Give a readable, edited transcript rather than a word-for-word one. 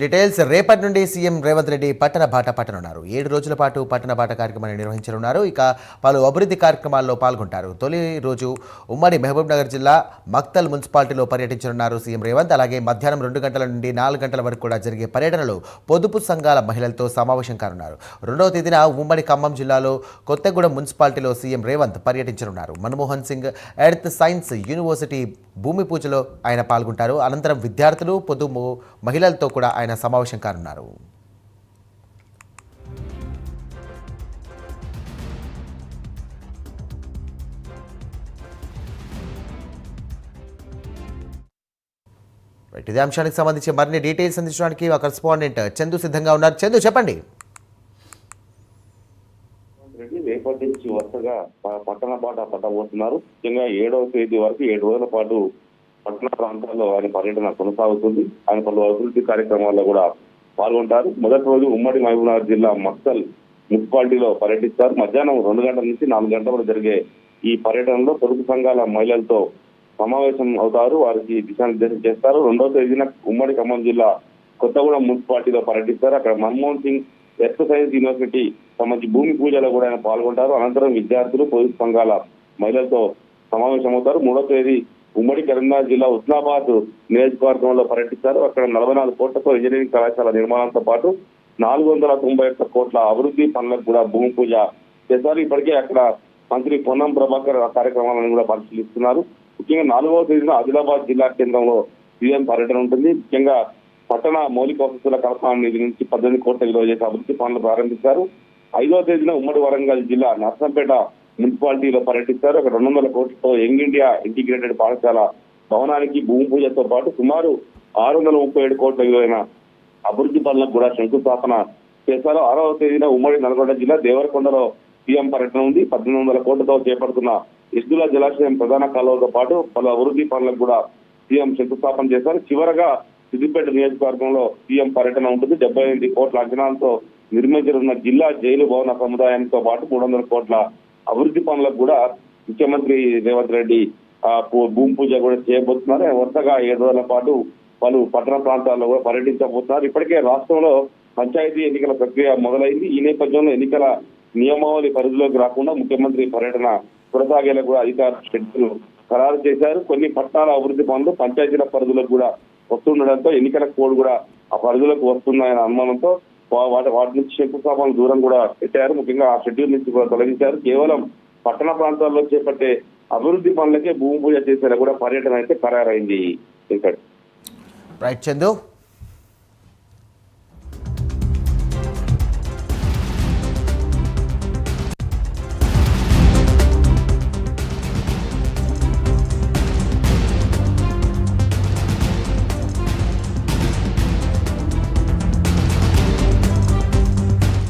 Details రేపటి నుండి CM Revanth Reddy పట్టణ బాట పట్టనున్నారు. 7 రోజుల పాటు పట్టణ బాట కార్యక్రమాన్ని నిర్వహించనున్నారు. ఇక పలు అభివృద్ధి కార్యక్రమాల్లో పాల్గొంటారు. తొలి రోజు ఉమ్మడి మహబూబ్ నగర్ జిల్లా మక్తల్ మున్సిపాలిటీలో పర్యటించనున్నారు సీఎం రేవంత్. అలాగే మధ్యాహ్నం 2 గంటల నుండి 4 గంటల వరకు కూడా జరిగే పర్యటనలో పొదుపు సంఘాల మహిళలతో సమావేశం కానున్నారు. 2వ తేదీన ఉమ్మడి ఖమ్మం జిల్లాలో కొత్తగూడెం మున్సిపాలిటీలో సీఎం రేవంత్ పర్యటించనున్నారు. Manmohan Singh earth science university భూమి పూజలో ఆయన పాల్గొంటారు. అనంతరం విద్యార్థులు పొదుపు మహిళలతో కూడా ఆయన సమావేశం కానున్నారు. ఇదే అంశానికి సంబంధించి మరిన్ని డీటెయిల్స్ అందించడానికి మా కరెస్పాండెంట్ చందు సిద్ధంగా ఉన్నారు. చందు, చెప్పండి. రేపటి నుంచి వరుసగా పట్టణ బాట పట్టబోతున్నారు. ముఖ్యంగా 7వ తేదీ వరకు 7 రోజుల పాటు పట్టణ ప్రాంతాల్లో ఆయన పర్యటన కొనసాగుతుంది. ఆయన పలు అభివృద్ధి కార్యక్రమాల్లో కూడా పాల్గొంటారు. మొదటి రోజు ఉమ్మడి మహబూబ్నగర్ జిల్లా మక్తల్ మున్సిపాలిటీలో పర్యటిస్తారు. మధ్యాహ్నం 2 గంటల నుంచి 4 గంటల వరకు జరిగే ఈ పర్యటనలో పొదుపు సంఘాల మహిళలతో సమావేశం అవుతారు. వారికి దిశానిర్దేశం చేస్తారు. 2వ తేదీన ఉమ్మడి ఖమ్మం జిల్లా కొత్తగూడెం మున్సిపాలిటీలో పర్యటిస్తారు. అక్కడ Manmohan Singh earth science university సంబంధించి భూమి పూజలో కూడా ఆయన పాల్గొంటారు. అనంతరం విద్యార్థులు పొదుపు సంఘాల మహిళలతో సమావేశమవుతారు. 3వ తేదీ ఉమ్మడి కరీంనగర్ జిల్లా ఉస్నాబాద్ నియోజకవర్గంలో పర్యటిస్తారు. అక్కడ 44 కోట్లతో ఇంజనీరింగ్ కళాశాల నిర్మాణంతో పాటు 491 కోట్ల అభివృద్ధి పనులకు కూడా భూమి పూజ చేస్తారు. ఇప్పటికే అక్కడ మంత్రి పొన్నం ప్రభాకర్ కార్యక్రమాలను కూడా పరిశీలిస్తున్నారు. ముఖ్యంగా 4వ తేదీన ఆదిలాబాద్ జిల్లా కేంద్రంలో సీఎం పర్యటన ఉంటుంది. ముఖ్యంగా పట్టణ మౌలిక వసతుల కల్పన నిధి నుంచి 18 కోట్ల విలువ చేసే అభివృద్ధి పనులు ప్రారంభిస్తారు. 5వ తేదీన ఉమ్మడి వరంగల్ జిల్లా నర్సంపేట మున్సిపాలిటీలో పర్యటిస్తారు. అక్కడ 200 కోట్లతో యంగ్ ఇండియా ఇంటిగ్రేటెడ్ పాఠశాల భవనానికి భూమి పూజతో పాటు సుమారు 637 కోట్ల విలువైన అభివృద్ధి పనులకు కూడా శంకుస్థాపన చేశారు. 6వ తేదీన ఉమ్మడి నల్గొండ జిల్లా దేవరకొండలో సీఎం పర్యటన ఉంది. 1800 కోట్లతో చేపడుతున్న ఎస్దుల జలాశయం ప్రధాన కాలువతో పాటు పలు అభివృద్ధి పనులకు కూడా సీఎం శంకుస్థాపన చేశారు. చివరగా సిద్దిపేట నియోజకవర్గంలో సీఎం పర్యటన ఉంటుంది. 78 కోట్ల అంచనాలతో నిర్మించనున్న జిల్లా జైలు భవన సముదాయంతో పాటు 300 కోట్ల అభివృద్ధి పనులకు కూడా ముఖ్యమంత్రి రేవంత్ రెడ్డి భూమి పూజ కూడా చేయబోతున్నారు. వరుసగా 7 రోజుల పాటు పలు పట్టణ ప్రాంతాల్లో కూడా పర్యటించబోతున్నారు. ఇప్పటికే రాష్ట్రంలో పంచాయతీ ఎన్నికల ప్రక్రియ మొదలైంది. ఈ నేపథ్యంలో ఎన్నికల నియమావళి పరిధిలోకి రాకుండా ముఖ్యమంత్రి పర్యటన కొనసాగేలా కూడా అధికారులు షెడ్యూల్ ఖరారు చేశారు. కొన్ని పట్టణాల అభివృద్ధి పనులు పంచాయతీల పరిధిలోకి కూడా వస్తుండడంతో ఎన్నికల కోడ్ కూడా ఆ పరిధిలోకి వస్తుందనే అనుమానంతో వాటి నుంచి శంకుస్థాపన దూరం కూడా పెట్టారు. ముఖ్యంగా ఆ షెడ్యూల్ నుంచి కూడా తొలగించారు. కేవలం పట్టణ ప్రాంతాల్లో చేపట్టే అభివృద్ధి పనులకే భూమి పూజ చేసేలా కూడా పర్యటన అయితే ఖరారైంది. రైట్ చందు.